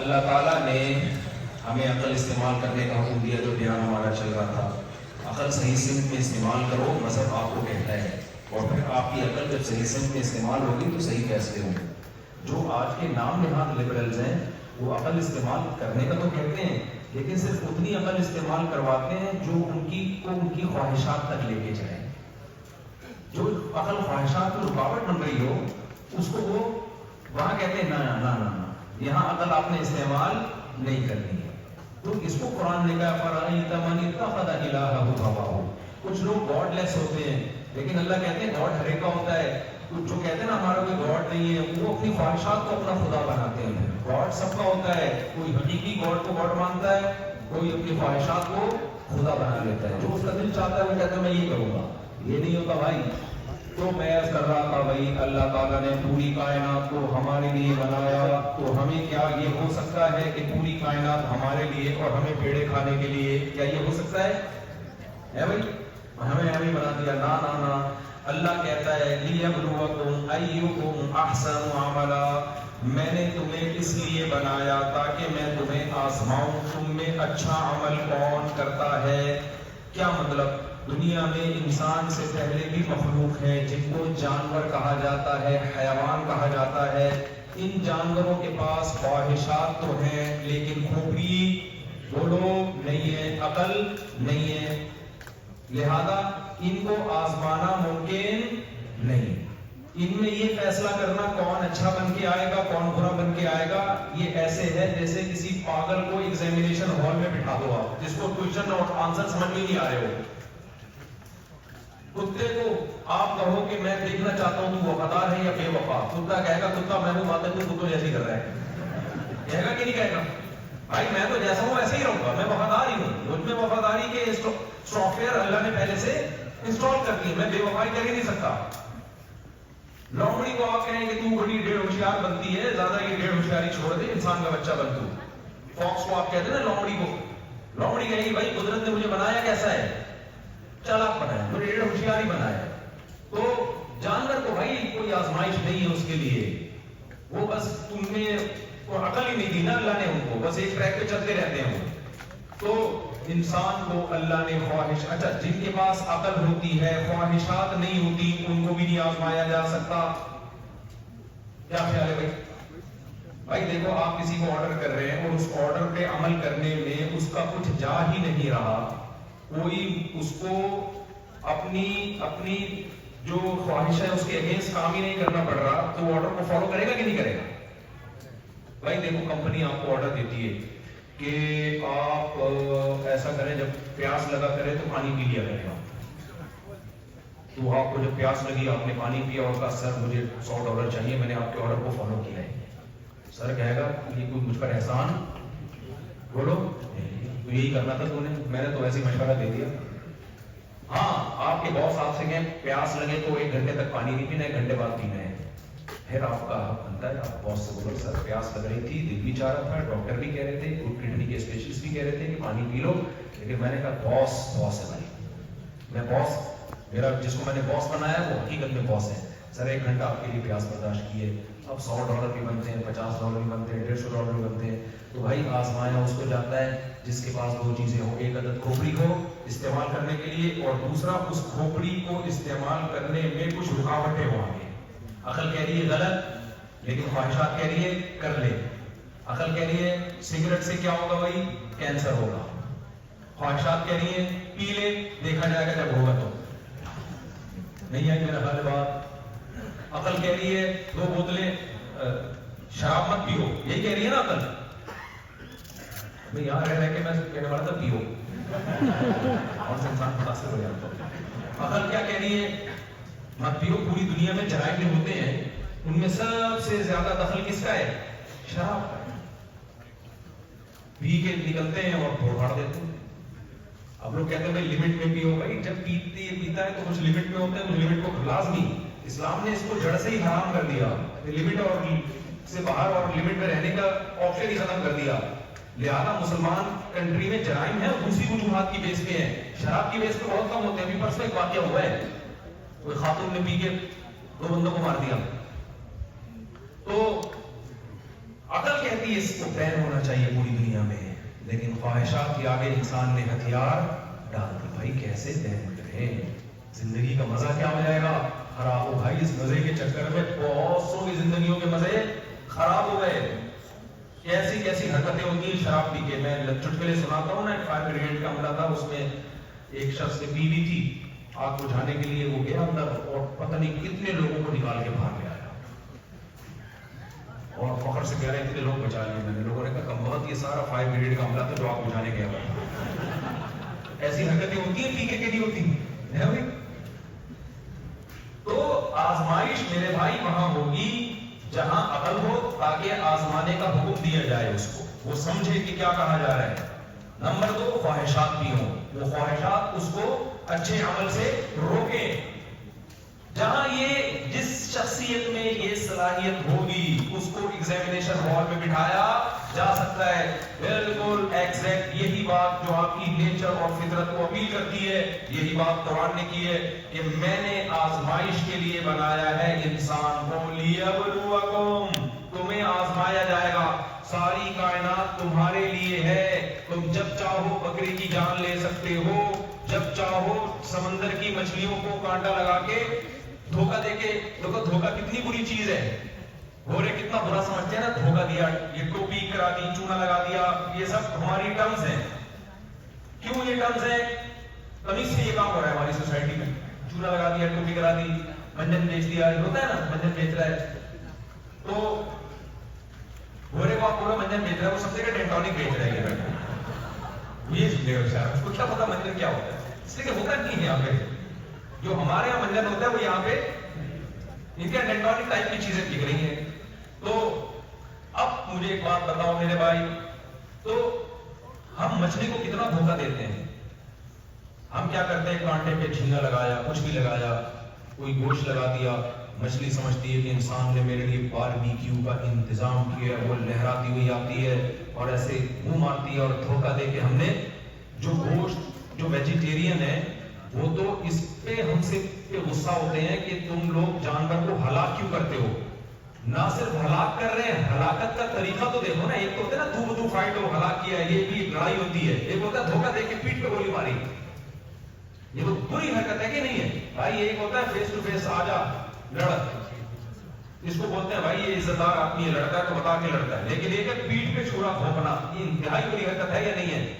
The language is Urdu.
اللہ تعالیٰ نے ہمیں عقل استعمال کرنے کا حکم دیا جو بیان ہمارا چل رہا تھا، عقل صحیح سمت میں استعمال کرو، مذہب آپ کو کہتا ہے، اور پھر آپ کی عقل جب صحیح سمت میں استعمال ہوگی تو صحیح فیصلے ہوں گے۔ جو آج کے نام نہاد لبرلز ہیں وہ عقل استعمال کرنے کا تو کہتے ہیں لیکن صرف اتنی عقل استعمال کرواتے ہیں جو ان کی خواہشات تک لے کے جائے۔ جو عقل خواہشات کو رکاوٹ بن رہی ہو اس کو وہ وہاں کہتے ہیں نا یہاں عقل آپ نے استعمال نہیں کرنی ہے۔ تو اس کو قرآن نے کہا فرأیت من اتخذ الہہ ہواہ۔ کچھ لوگ گاڈ لیس ہوتے ہیں لیکن اللہ کہتے ہیں گاڈ ہر ایک کا ہوتا ہے۔ جو کہتے ہیں نا ہمارا کوئی گاڈ نہیں ہے وہ اپنی خواہشات کو اپنا خدا بناتے ہیں۔ گاڈ سب کا ہوتا ہے، کوئی حقیقی گاڈ کو گاڈ مانتا ہے، کوئی اپنی خواہشات کو خدا بنا لیتا ہے۔ جو اس کا دل چاہتا ہے وہ کہتا ہے میں یہ کروں گا، یہ نہیں ہوتا بھائی۔ تو میں عرض کر رہا تھا بھائی اللہ تعالیٰ نے پوری کائنات کو ہمارے لیے بنایا، تو ہمیں کیا یہ ہو سکتا ہے کہ پوری کائنات ہمارے لیے اور ہمیں پیڑے کھانے کے لیے، کیا یہ ہو سکتا ہے بھائی؟ ہمیں بنا دیا، نا اللہ کہتا ہے لِيَبْلُوَكُمْ أَيُّكُمْ أَحْسَنُ عَمَلًا، میں نے تمہیں اس لیے بنایا تاکہ میں تمہیں آزماؤں تم میں اچھا عمل کون کرتا ہے۔ کیا مطلب؟ دنیا میں انسان سے پہلے بھی مخلوق ہے جن کو جانور کہا جاتا ہے، حیوان کہا جاتا ہے۔ ان جانوروں کے پاس خواہشات تو ہیں لیکن کھوپڑی بولو نہیں ہے، عقل نہیں ہے، لہذا ان کو آزمانا ممکن نہیں۔ ان میں یہ فیصلہ کرنا کون اچھا بن کے آئے گا کون برا بن کے آئے گا، یہ ایسے ہے جیسے کسی پاگل کو ایگزامینیشن ہال میں بٹھا دو آپ، جس کو کوئسچن اور آنسر سمجھ میں نہیں آ رہے ہو۔ کتے کو آپ کہو کہ میں دیکھنا چاہتا ہوں تو وفادار ہے یا بے وفا، کتا کہے گا کتا میں وہ باتیں تو کتوں جیسی کر رہا ہے، کہے گا کہ نہیں کہے گا؟ بھائی میں تو جیسا ہوں ویسے ہی رہوں گا، میں وفادار ہی ہوں۔ مجھ میں وفاداری کے سافٹ ویئر اللہ نے پہلے سے انسٹال کر دی، میں بے وفائی کر ہی نہیں سکتا۔ لومڑی کو آپ کہیں کہ تو بڑی ڈیڑھ ہوشیار بنتی ہے، زیادہ یہ ڈیڑھ ہوشیاری چھوڑ دے، انسان کا بچہ بن تو۔ فاکس کو آپ کہتے ہیں نا لومڑی کو، لومڑی کہے گی بھائی قدرت نے مجھے بنایا کیسا ہے، چالاک بنایا، مجھے ڈیڑھ ہوشیاری بنایا۔ تو جانور کو بھائی کوئی آزمائش نہیں ہے اس کے لیے، وہ بس تم نے عقل ہی نہیں دی نا اللہ نے ان کو، بس ایک ٹریک پہ چلتے رہتے ہیں۔ تو انسان کو اللہ نے خواہش، اچھا جن کے پاس عقل ہوتی ہے خواہشات نہیں ہوتی ان کو بھی نہیں آزمایا جا سکتا۔ کیا خیال ہے بھائی؟ بھائی دیکھو آپ کسی کو آرڈر کر رہے ہیں اور اس آرڈر پہ عمل کرنے میں اس کا کچھ جا ہی نہیں رہا، کوئی اس کو اپنی جو خواہش ہے اس کے اگینسٹ کام ہی نہیں کرنا پڑ رہا، تو وہ آرڈر کو فالو کرے گا کہ نہیں کرے گا؟ بھائی دیکھو کمپنی آپ کو آرڈر دیتی ہے کہ آپ ایسا کریں جب پیاس لگا کرے تو پانی پی لیا کرے گا، تو آپ کو جب پیاس لگی آپ نے پانی پیا اور کہا سر مجھے $100 چاہیے، میں نے آپ کے آرڈر کو فالو کیا ہے، سر کہے گا یہ کوئی مجھ پر احسان بولو تو یہی کرنا تھا تو میں نے تو ایسی مشورہ دے دیا۔ ہاں آپ کے باس آپ سے کہیں پیاس لگے تو 1 گھنٹے تک پانی نہیں پینا، 1 گھنٹے بعد پینا ہے، پھر آپ کا حق بنتا ہے آپ باس سے بولو سر پیاس لگ رہی تھی، دل بھی چاہ رہا تھا، ڈاکٹر بھی کہہ رہے تھے، گروپ کڈنی کے اسپیشلسٹ بھی کہہ رہے تھے کہ پانی پی لو، لیکن میں نے کہا باس ہے بھائی، میں باس، میرا جس کو میں نے باس بنایا وہ حقیقت میں باس ہے، سر 1 گھنٹہ آپ کے لیے پیاس برداشت کیے۔ اب $100 بھی بنتے ہیں، $50 بھی بنتے ہیں، $150 بھی بنتے ہیں، تو بھائی آزمایا اس کو جاتا ہے جس کے پاس 2 چیزیں ہو، ایک عدد کھوپڑی کو استعمال کرنے کے لیے اور دوسرا اس کھوپڑی کو استعمال کرنے میں کچھ رکاوٹیں ہوں گے۔ عقل کہہ رہی ہے غلط لیکن خواہشات کہہ رہی ہے کر لے۔ عقل کہہ رہی ہے سگریٹ سے کیا ہوگا بھائی، کینسر ہوگا، خواہشات کہہ رہی ہے پی لے دیکھا جائے گا جب ہوگا تو، نہیں آئی میرا خیال بات۔ عقل کہہ رہی ہے 2 بوتلیں شراب مت پیو، یہی کہہ رہی ہے نا عقل، میں یہاں رہ کے میں کہنے والا تھا پیو، اور سے انسان متاثر ہو جاتا ہے۔ عقل کیا کہہ رہی ہے مت پیو، پوری دنیا میں جرائم جو ہوتے ہیں ان میں سب سے زیادہ دخل کس کا ہے، شراب کا، پی کے نکلتے ہیں اور پھوڑ پھاڑ دیتے ہیں۔ اب لوگ کہتے ہیں بھائی لمٹ میں پیو، بھائی جب پیتا ہے تو کچھ لمٹ میں ہوتا ہے، کچھ لمٹ کو لازمی، اسلام نے اس کو جڑ سے ہی حرام کر دیا، لمٹ اور سے باہر اور لمٹ میں رہنے کا آپشن ہی ختم کر دیا۔ لہذا مسلمان کنٹری میں جرائم ہے دوسری وجوہات کی بیس پہ ہیں، شراب کی بیس پہ بہت کم ہوتے ہیں۔ ابھی پرسوں ایک واقعہ ہوا ہے، کوئی خاتون نے پی کے 2 بندوں کو مار دیا، تو عقل کہتی ہے اس کو بین ہونا چاہیے پوری دنیا میں، لیکن خواہشات کے آگے انسان نے ہتھیار ڈال دی. بھائی کیسے بین کرے؟ زندگی کا مزہ کیا ہو جائے گا؟ خراب ہو بھائی. اس مزے کے چکر میں بہت سو کی زندگیوں کے مزے خراب ہو گئے. کیسی کیسی حرکتیں ہوتی ہیں شراب پی کے. میں چٹکلے سناتا ہوں نا. فائر بریگیڈ کا عملہ تھا، اس میں ایک شخص نے پی بھی تھی. آگ بجھانے کے لیے وہ گیا اندر اور پتہ نہیں کتنے لوگوں کو نکال کے باہر لے آیا اور فخر سے کہہ رہے ہیں اتنے لوگ بچا لیے میں نے. لوگوں نے کہا کم بہت یہ سارا فائر بریگیڈ کا عملہ تھا جو آگ بجھانے گیا ہوا. ایسی حرکتیں ہوتی ہیں پی کے نہیں ہوتی ہے بھائی. تو آزمائش میرے بھائی وہاں ہوگی جہاں عقل ہو، تاکہ آزمانے کا حکم دیا جائے اس کو، وہ سمجھے کہ کیا کہا جا رہا ہے. نمبر 2 خواہشات بھی ہوں، وہ خواہشات اس کو اچھے عمل سے روکیں. جہاں یہ جس شخصیت میں یہ صلاحیت ہوگی اس کو ایگزامینیشن ہال میں بٹھایا جا سکتا ہے. بالکل ایگزیکٹ یہی بات جو آپ کی نیچر اور فطرت کو اپیل کرتی ہے، یہی بات قرآن نے کی ہے کہ میں نے آزمائش کے لیے بنایا ہے انسان کو. لیبلوکم، تمہیں آزمایا جائے گا. ساری کائنات تمہارے لیے ہے. تم جب چاہو بکری کی جان لے سکتے ہو، جب چاہو سمندر کی مچھلیوں کو کانٹا لگا کے دھوکہ دے کے. دیکھو دھوکہ کتنی بری چیز ہے. گورے کتنا برا سمجھتے ہیں نا، دھوکہ دیا، یہ ٹوپی کرا دی، چونا لگا دیا. یہ سب ہماری ٹرمز ہیں. کیوں یہ ٹرمز ہیں؟ تمیز سے یہ کام ہو رہا ہے ہماری سوسائٹی میں. چونا لگا دیا، ٹوپی کرا دی، منجن بیچ دیا. یہ ہوتا ہے نا، منجن بیچ رہا ہے تو گورے کو آپ پورا منجن بیچ رہا ہے، وہ سب سے ڈینٹونک بیچ رہا ہے. یہ سمجھے گا بیچارہ، اس کو کیا پتا منجن کیا ہوتا ہے. اس لیے کہ ہوتا نہیں ہے یہاں پہ. جو ہمارے یہاں منجن ہوتا ہے وہ یہاں پہ ان کے ڈینٹونک ٹائپ کی چیزیں بک رہی ہیں. تو اب مجھے ایک بات بتاؤ میرے بھائی، تو ہم مچھلی کو کتنا دھوکہ دیتے ہیں. ہم کیا کرتے ہیں؟ کانٹے پہ جھینگا لگایا، کچھ بھی لگایا، کوئی گوشت لگا دیا. مچھلی سمجھتی ہے کہ انسان نے میرے لیے باربیکیو کا انتظام کیا ہے. وہ لہراتی ہوئی آتی ہے اور ایسے منہ مارتی ہے اور دھوکہ دے کے ہم نے جو گوشت، جو ویجیٹیرین ہے وہ تو اس پہ ہم سے غصہ ہوتے ہیں کہ تم لوگ جانور کو ہلاک کیوں کرتے ہو. نہ صرف ہلاک کر رہے ہیں، ہلاکت کا طریقہ تو دیکھو نا. ایک تو ہوتا ہے نا دو فائٹ ہو، ہلاک کیا، یہ بھی ایک لڑائی ہوتی ہے. ایک ہوتا ہے دھوکہ دے کے پیٹ پہ گولی ماری. یہ تو بری حرکت ہے کہ نہیں ہے بھائی. ایک ہوتا ہے فیس ٹو فیس آ جا لڑ، اس کو بولتے ہیں بھائی یہ عزت دار آدمی ہے، لڑتا ہے تو بتا کے لڑتا ہے. لیکن ایک ہے پیٹ پہ چھرا گھونپنا، یہ انتہائی بری حرکت ہے یا نہیں ہے؟